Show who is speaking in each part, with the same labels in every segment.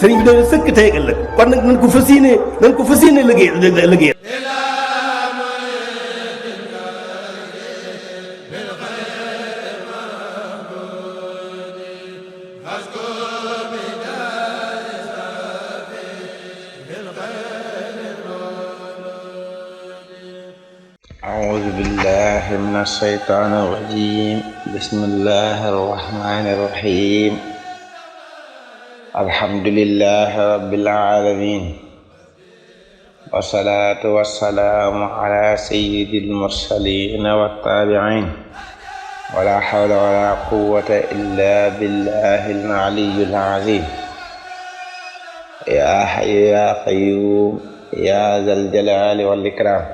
Speaker 1: sëriñ bi doon sëkk tey ak ëllëg kon nag nañ ko fas yéene liggéey
Speaker 2: أعوذ بالله من الشيطان الرجيم بسم الله الرحمن الرحيم الحمد لله رب العالمين والصلاة والسلام على سيد المرسلين والتابعين ولا حول ولا قوة إلا بالله العلي العظيم يا حي يا قيوم يا ذا الجلال والإكرام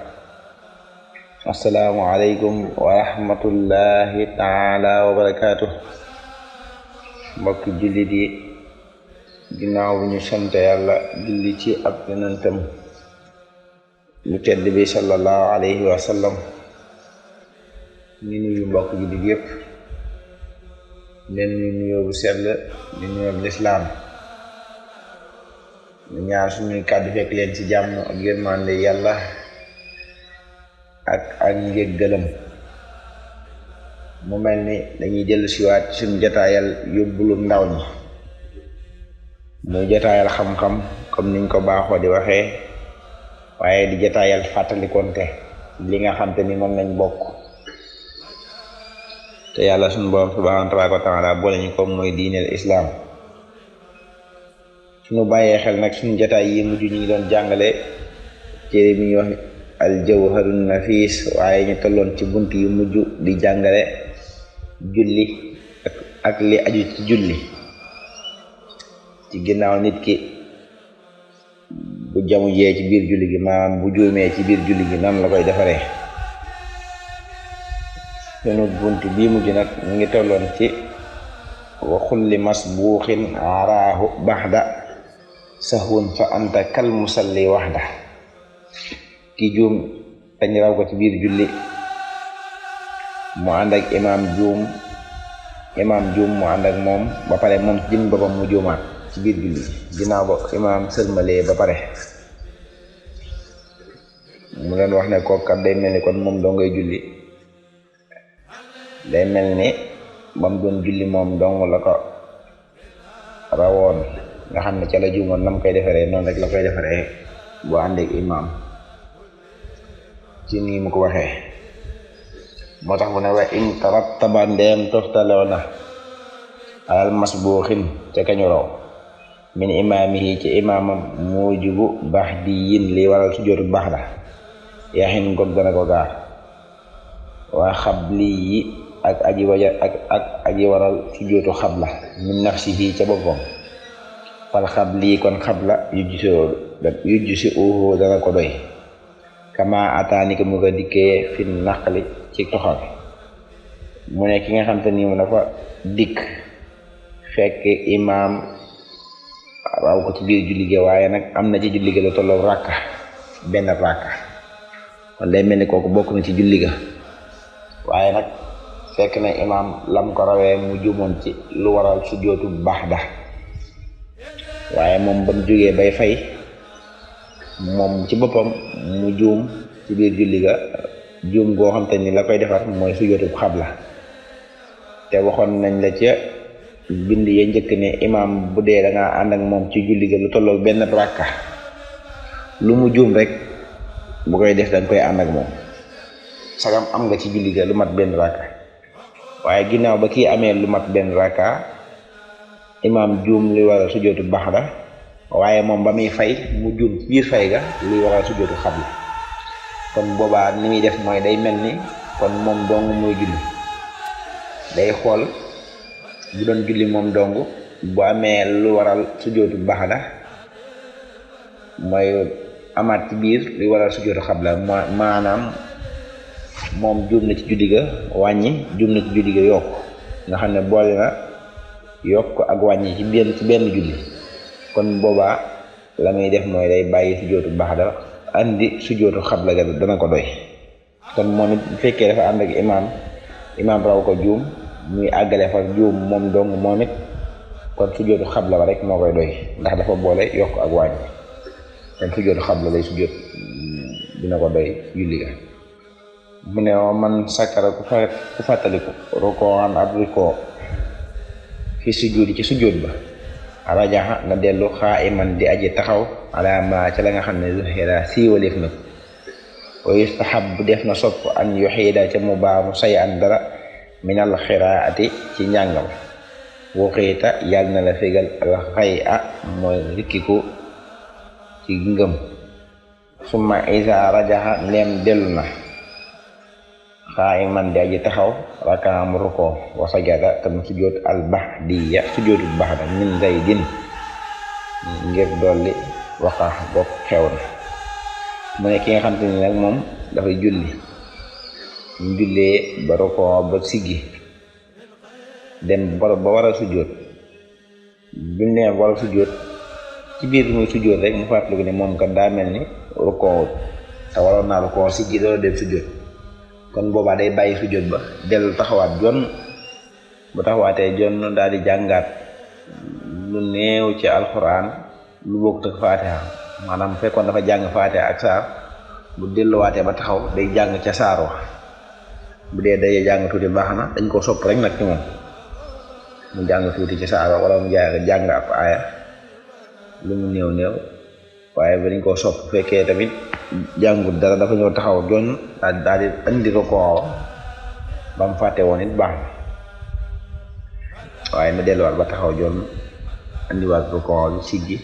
Speaker 2: assalaamu aleykum wa rahmatullahi taala wa barakaatu mbokki jullit yi ginnaaw bu ñu sant yàlla julli ci ab yonentam lu tedd bi sallallahu alayhi wa sallam ñu nuyu mbokk jullit yépp leen ñu nuyoo bu sell ñu nuyoo lislaam ñu ñaar suñuy kàddu fekk leen ci jàmm ak yërmande yàlla ak njëggalam mu mel ni dañuy dellu siwaat suñu jotaayal yóbbulum ndaw ñi muy jotaayal xam-xam comme niñ ko baaxoo di waxee waaye di jotaayal fàttalikonte li nga xam te ni moom lañ bokk te yàlla suñu borom subhanahu tabaaraka wa taala boole ñu ko mooy diineel islaam suñu bàyyee xel nag suñu jotaay yi mujj ñu ngi doon jàngale téere bi ñuy wax al jawharun nafis waaye ñu tolloon ci bunt yu mujj di jàngale julli ak li aju ci julli ci ginnaaw nit ki bu jamu jee ci biir julli gi maanaam bu juumee ci biir julli gi nan la koy defaree sunu bunt bii mujj nag ñu ngi tolloon ci wa kulli masbuuxin araahu baxda sahwun fa anta kal musalli waxda ki juum dañ raw ko ci biir julli mu ànd ak imaam juum mu ànd ak moom ba pare moom ci jëm boppam mu juumaat ci biir julli ginnaaw ba imaam sëlmalee ba pare mu leen wax ne kookat day mel ni kon moom doo ngay julli day mel ni bam doon julli moom dong la ko rawoon nga xam ne ca la juumoon nam koy defaree noonu rek la koy defaree bu ànd ak imaam ci nii mu ko waxee moo tax mu ne wa in tarattaba ndeem toftaloo na alal masbuuxin ca kañu raw min imaamihi ci imaamam muujibu baax di yin li waral sujjóotu baax da yaxin ngog dana ko gaar waa xabli yi ak aji waral sujjóotu xabla min nafsihi ca boppam fal xabli kon xabla yujju si uhu dana ko doy kama ataani ko mu ko dikkee fi naqli ci toxal mu ne ki nga xam te ni mu dafa dikk fekk imaam raw ko ci biir julli gi waaye nag am na ci julli gi lu tolloog benn rakka kon day mel ni kooku bokk na ci julli ga waaye nag fekk na imaam lam ko rawee mu juumoon ci lu waral sujjóotu baxda waaye moom ba mu jógee bay fay moom ci boppam mu juum ci biir julli ga juum goo xam te ni la koy defar mooy sujjóotu xabla te waxoon nañ la ca bind ya njëkk ne imaam bu dee da nga ànd ak moom ci julli ga lu tolloog benn rakka lu mu juum rek bu koy def danga koy ànd ak moom sagam am nga ci julli ga lu mat benn rakka waaye ginnaaw ba kii amee lu mat benn rakka imaam juum li waral sujjóotu baxda waaye moom ba muy fay mu juum ci biir fay ga luy waral sujjóotu xabla kon boobaa ni muy def mooy day mel ni kon moom dong mooy julli day xool bu doon julli moom dong bu amee lu waral sujjóotu baxda mooy amaat ci biir luy waral sujjóotu xabla maanaam moom juum na ci julli ga wàññi juum na ci julli ga yokk nga xam ne boole na yokk ak wàññi ci benn julli kon boobaa la muy def mooy day bàyyi sujjóotu baxda andi sujjóotu xabla ga dana ko doy kon moom it bu fekkee dafa ànd ak imaam raw ko juum muy àggale fa juum moom dong moom it kon sujjóotu xabla ba rek moo koy doy ndax dafa boole yokk ak wàññi kon sujjóotu xabla lay sujjóot dina ko doy julli ga mu ne man sakkara ku fàttaliku rukooan ab rukoo fi sujjóoti ci sujjóot ba rajaxa na dellu xaa'iman di aji taxaw ala ma ca la nga xam ne zuhira siiwaleef na wa yustahab bu def na sopp an yuxiida ca mu baamu say an dara minal xiraati ci njàngam wuxiita yàlla na la fegal alxay a mooy rikkiku ci ngëm summa isa rajaxa ndeem dellu na xaa'iman di aji taxaw rakaam rukoo wa sajada tam sujjóot al baxdiya sujjóotu baxda min zaydin ngir dolli waxaax bopp xew na mu ne ki nga xam te ni nag moom dafay julli mu jullee ba rukoo ba siggi dem ba war a sujjóot bi mu demee ba war a sujjóot ci biir muy sujjóot rek mu fàttaliku ne moom kat daa mel ni rukoowut te waroon naa rukoo siggi doo dem sujjóot kon boobaa day bàyyi sujjóot ba dellu taxawaat jon bu taxawaatee jon daal di jàngaat lu néew ci alxuraan lu bokkut ak faatiha maanaam fekkoon dafa jàng faatiha ak saar bu delluwaatee ba taxaw day jàng ca saar wa bu dee day jàng tuuti baax na dañ ko sopp rek nag ci moom mu jàng tuuti ci saar wa wala mu jàng ab aaya lu mu néew néew waaye ba dañ koo sopp fekkee tamit jàngut dara dafa ñëw taxaw jon daal di andi rukoo ba mu fàtte woon it baax na waaye na delluwaat ba taxaw jon andiwaat rukoo bi siggi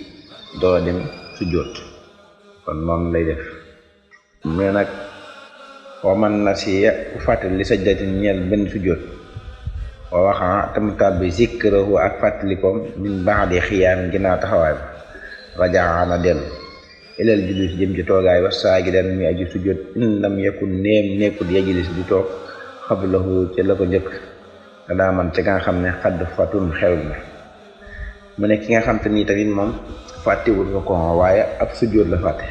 Speaker 2: doo dem sujjóot kon noonu lay def mu ne nag wa man nasiya ku fàttali li sajdatin ñeel benn sujjóot wa waxa tamutaat bi zikrahu ak fàttalikoom min ba'di xiyaam ginnaaw taxawaay ba rajaa na dellu ilal julus jëm ci toogaay ba saajidan mi aji sujjóot in lam yakun néem nekkul yajlis di toog xablahu ca la ko njëkk daa man ca nga xam ne xadd fatun xew na mu ne ki nga xam te nii tamit moom fàttewul rukon waaye ab sujjóot la fàtte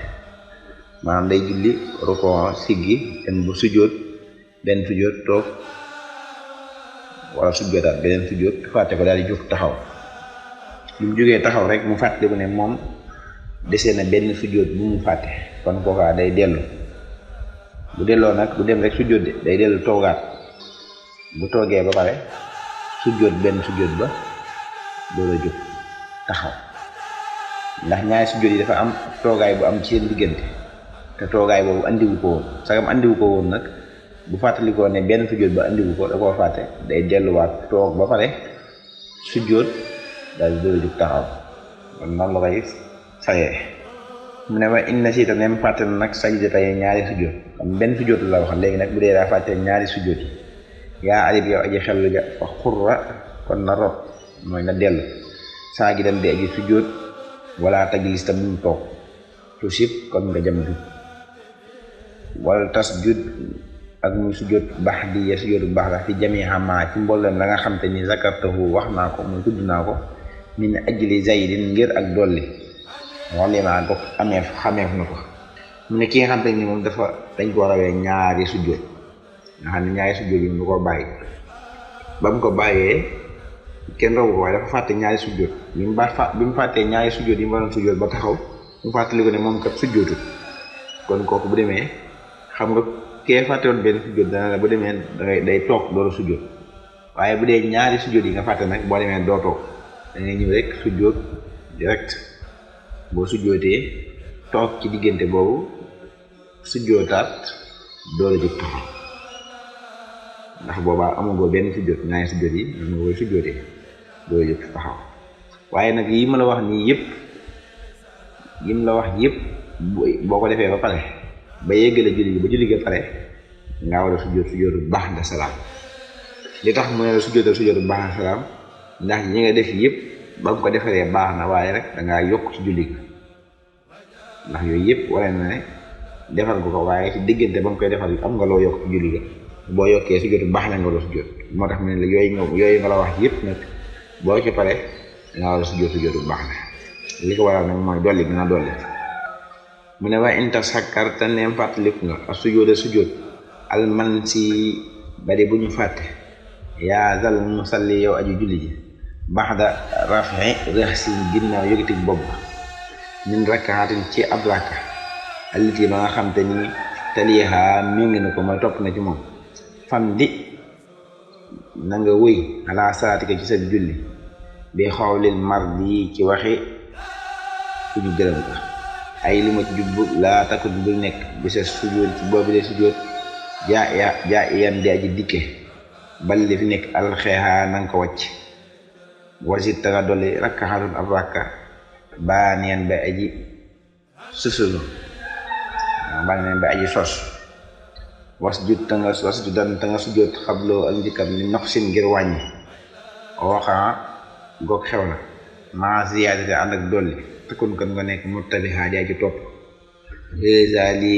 Speaker 2: maanaam day julli rukon siggi dem bu sujjóot benn sujjóot toog wala sujjóotaat beneen sujjóot fàtte ko daal di jóg taxaw bi mu jógee taxaw rek mu fàttaliku ne moom desee na benn sujjóot bu mu fàtte kon kookaa day dellu bu delloo nag bu dem rek sujjóot de day dellu toogaat bu toogee ba pare sujjóot benn sujjóot ba doo la jóg taxaw ndax ñaari sujjóot yi dafa am toogaay bu am ci seen diggante te toogaay boobu andiwu ko woon sagam andiwu ko woon nag bu fàttalikoo ne benn sujjóot ba andiwu ko da koo fàtte day delluwaat toog ba pare sujjóot daal di doo la jóg taxaw kon noonu la koy sayee mu ne wa inna siita nem fàtte na nag sajda tey ñaari sujjóot kon benn sujjóot la wax léegi nag bu dee daa fàtte ñaari sujjóot yi yaa arib yow aji xel ga fa xurra kon na rot mooy na dellu saa gi dem di aji sujjóot wala tajlis ta bu mu toog tusib kon nga jam du wala tas jud ak muy sujjóot baax di ya sujjóotu baax la fi jami xamaa ci mboolem la nga xam te ni zakartahu wax naa ko muy tudd naa ko min ajli zaydin ngir ak dolli wala maa ko xameef na ko mu ne ki nga xam te ni moom dañ ko rawee ñaari sujjóot nga xam ne ñaari sujjóot yi mu ko bàyyi ba mu ko bàyyee kenn rawu ko waaye dafa fàtte ñaari sujjóot bi mu fàttee ñaari sujjóot yi mu waroon sujjóot ba taxaw mu fàttali ko ne moom kat sujjóotul kon kooku bu demee xam nga kee fàtte woon benn sujjóot dana la bu demee day toog door a sujjóot waaye bu dee ñaari sujjóot yi nga fàtte nag boo demee doo toog da ngay ñëw rek sujjóot direct boo sujjóotee toog ci diggante boobu sujjóotaat door a jóg taxaw ndax boobaa amagoo benn sujjóot ñaari sujjóot yi nga koy sujjóotee door a jóg taxaw waaye nag yi ma la wax nii yëpp boo ko defee ba pare ba yeggale julli gi ba julli gi pare nga war a sujjóotu baax da salaam li tax mu ne la sujjóotu baax da salaam ndax ñi nga def yëpp ba mu ko defaree baax na waaye rek dangaa yokk ci julli gi ndax yooyu yëpp waree na ne defal nga ko waaye ci diggante ba mu koy defal am nga loo yokk ci julli gi boo yokkee sujjóotu baax na nga war a sujjóot moo tax mu ne la yooyu nga la wax yëpp nag boo ci pare danga war a sujjóotu baax na li ko waral nag mooy dolli gën a dolli mu ne waa inta sakkar te neem fàttaliku nga ak sujjóot alman si bari bu ñu fàtte yaa zal musalli yow aju julli ji baxda rafi rëxsin ginnaaw yëkkati bopp min rakkaatin ci ab rakka alliti ba nga xam te ni taliha méngi na ko mooy topp na ci moom fam di na nga wëy ala salaatika ci sa julli bi xawlil mardi ci waxi ku ñu gërëm ko ay li ma ci jubbu laa takkut bul nekk bi sa sujjóot ci boobu de sujjóot jaa iyan di aji dikke bal li fi nekk alxeexa nanga ko wàcc wasit ta nga dolli rakkaxatun ab rakka baaneen ba aji susulu baaneen ba aji sos wasjud ta nga sujjóot xabloo ak njëkkam ni nox sin ngir wàññi waxaa goog xew na maa ziyaadate ànd ak dolli takun kan nga nekk muttabiha di aji topp hésali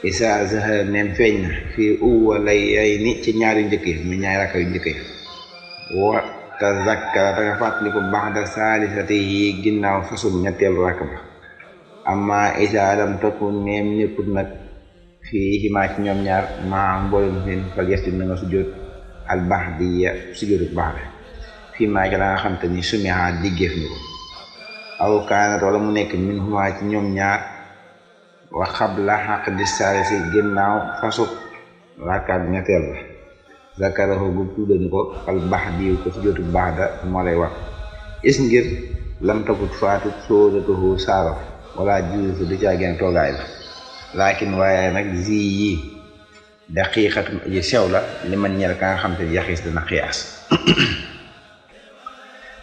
Speaker 2: isa zahara neem feeñ na fii uwalay yay ni ci ñaari njëkk yi mu ñaari rakka yu njëkk yi wa tazakkara ta nga fàttaliku baxda saalisati yi ginnaaw fasul ñetteelu rakk ba amma isa lam takun neem nekkut nag fii ximaa ci ñoom ñaar maa mboolum seen fal yesti na nga sujjóot al baxdiya sujjóotu baxda fii maa ci la nga xam te ni sumiha diggeef ni ko aw kaanat wala mu nekk min xumaa ci ñoom ñaar wa xabla xaq di saalisi ginnaaw fasuk rakkaat ñetteel ba zakarahu bu tuddani ko al baxdi ko sujjóotu baxda moo lay wax is ngir lam takut faatut sóodatuhu saaro wala juusu du caa gën toogaay la laakin waaye nag zi yi daqiiqatum aji sew la li man ñel ka nga xam te yaxiis dana xiyaas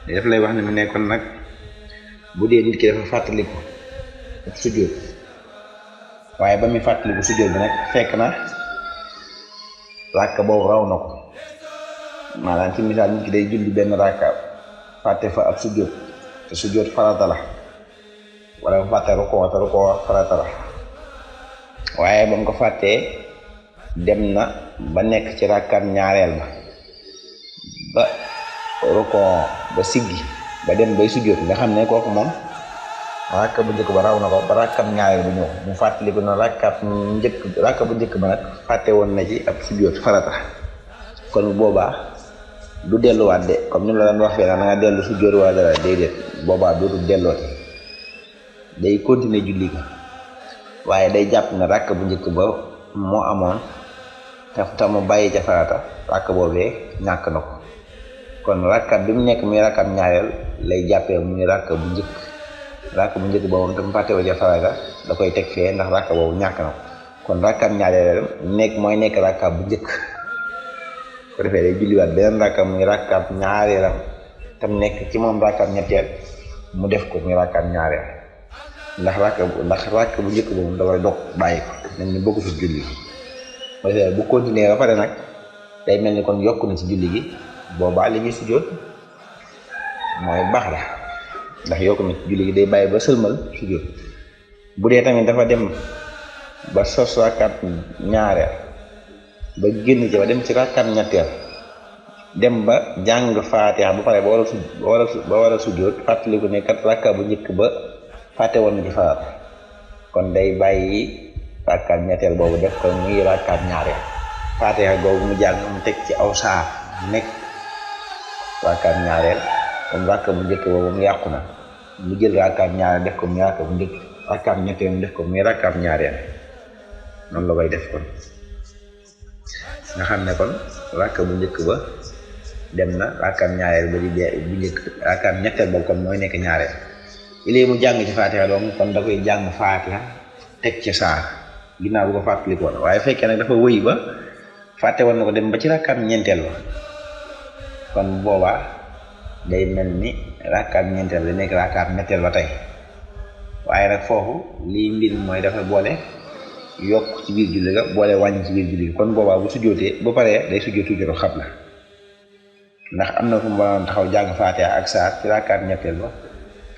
Speaker 2: daf lay wax ne mu nekkoon nag bu dee nit ki dafa fàttaliku sujjóot waaye ba muy fàttaliku sujjóot bi nag fekk na ràkka boobu raw na ko maanaam ci misaal nit ki day julli benn ràkka fàtte fa ab sujjóot te sujjóot farata la wala mu fàtte rukoo te rukoo farata la waaye ba mu ko fàttee dem na ba nekk ci ràkkaam ñaareel ba rukoo ba siggi ba dem bay sujjóot nga xam ne kooku moom ràkka bu njëkk ba raw na ko ba ràkkam ñaareel bu ñëw mu fàttaliku na ràkka bu njëkk ba nag fàtte woon na ci ab sujjóot farata kon boobaa du delluwaat de comme ni mu la daan wax fee na nga dellu sujjóot wala dara déedéet boobaa dootul dellooti day continuer julli ga waaye day jàpp ne ràkk bu njëkk ba moo amoon te mu bàyyi ca farata ràkk boobee ñàkk na ko kon ràkkat bi mu nekk muy ràkkam ñaareel lay jàppee muy ràkk bu njëkk ba moom te mu fàttewoo ca farata da koy teg fee ndax ràkk boobu ñàkk na ko kon ràkkam ñaareel mooy nekk ràkkat bu njëkk ko defee day julliwaat beneen ràkkam muy ràkkat ñaareelam te mu nekk ci moom ràkkat ñetteel mu def ko muy ràkkat ñaareel ndax ràkk bu njëkk boobu da koy dog bàyyi ko mel ni bëggu fi julli gi bu continuer ba pare nag day mel ni kon yokk na ci julli gi boobaa li ñuy sujjóot mooy baax la ndax yokk na ci julli gi day bàyyi ba sëlmal sujjóot bu dee tamit dafa dem ba sos ràkkat ñaareel ba génn ci ba dem ci ràkkat ñetteel dem ba jàng faatiha ba pare ba war a sujjóot fàttaliku ne kat ràkkat bu njëkk ba fàtte woon na ci farat kon day bàyyi ràkkaat ñetteel boobu def ko muy ràkkaat ñaareel faatiha googu mu jàng mu teg ci aw saar nekk ràkkaat ñaareel comme ràkka bu njëkk boobu mu yàqu na mu jël ràkkaat ñaareel def ko muy ràkka bu njëkk ràkkaat ñetteel mu def ko muy ràkkaat ñaareel noonu la koy def kon nga xam ne kon ràkka bu njëkk ba dem na ràkkaat ñaareel ba di bu njëkk ràkkaat ñetteel boobu kon mooy nekk ñaareel ilee mu jàng ci faatiha doom kon da koy jàng faatiha teg ci saar ginnaaw bu ko fàttalikoo la waaye fekkee nag dafa wëy ba fàtte woon na ko dem ba ci ràkkaat ñeenteel ba kon boobaa day mel ni ràkkaat ñeenteel da nekk ràkkaat ñetteel ba tey waaye nag foofu lii mbir mooy dafa boole yokk ci biir julli ga boole wàññi ci biir julli ga kon boobaa bu sujjóotee bu paree day sujjóot sujjóotu xab la ndax am na fu mu waroon taxaw jàng faatiha ak saar ci ràkkaat ñetteel ba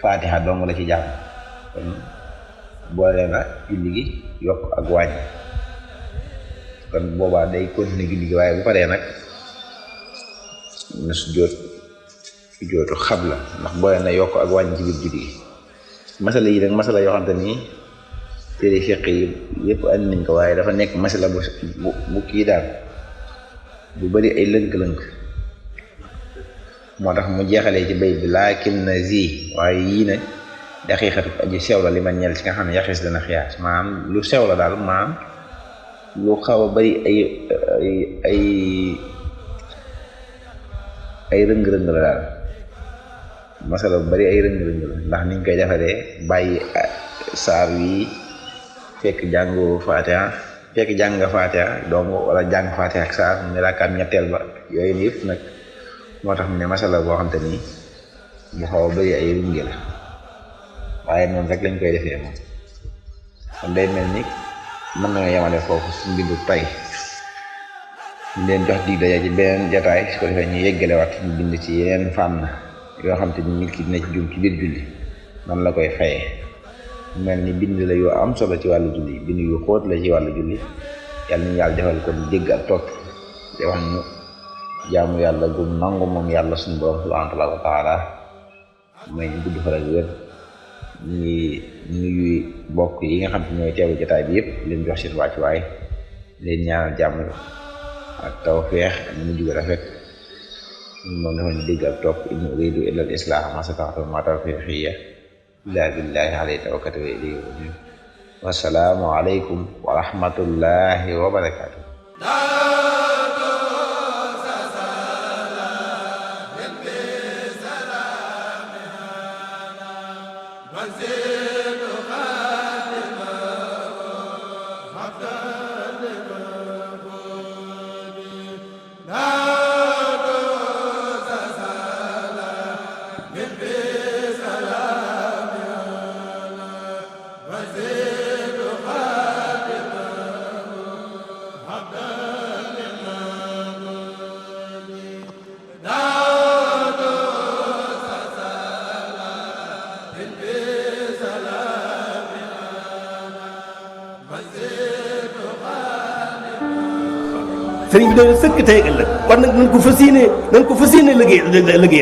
Speaker 2: faatiha dong la ci jàng kon boole na julli gi yokk ak wàññi kon boobaa day continuer julli gi waaye bu paree nag na sujjóotu xab la ndax boole na yokk ak wàññi ci biir julli gi masala yi nag masala yoo xamante ni téere fiq yi yëpp andi nañ ko waaye dafa nekk masala bu kii daal bu bari ay lënk-lënk moo tax mu jeexalee ci bay bi laakin na zi waaye yii nag daqiiqatu aji sew la li ma ñeel ci nga xam ne yaxis dana xiyaas maanaam lu sew la daal maanaam lu xaw a bari ay rëng-rëng la daal masala bu bari ay rëng-rëng la ndax niñ koy defaree bàyyi saar wi fekk jàng nga Faatiha dong wala jàng Faatiha ak saar mu ne raakaat ñetteel ba yooyu ni yëpp nag moo tax mu ne masala boo xam te nii bu xaw a bari ay runge la waaye noonu rek lañ koy defee moom kon day mel ni mën na nga yemale foofu suñu bindu tay ñu leen jox dig daje ci beneen jataay su ko defee ñu yeggalewaat ñu bind ci yeneen fànn yoo xam te ni nit ki dina ci jum ci biir julli nan la koy fayee mel ni bind la yoo am solo ci wàllu julli bind yu xóot la ci wàllu julli yàlla ñu yàlla defal ko dégg ak topp te wax ñu jaamu yàlla gu nangu moom yàlla suñu borom subhanahu wa taala may ñu gudd faral wér ñu nuyu bokk yi nga xam te ñooy teewu jotaay bi yëpp leen jox seen wàccuwaay leen ñaanal jàmm ak tawfeex ak mujj gu rafet moom dafa ñu dégg ak topp in uriidu illa al islaaha ma stata'tu wa ma tawfiiqi illa billahi alayhi tawakkaltu wa ilayhi uniib wassalaamu aleykum wa rahmatullahi wa barakaatuh.
Speaker 1: sëriñ bi doon sëkk tey ëllëg kon nag nañ ko fas yéene liggéey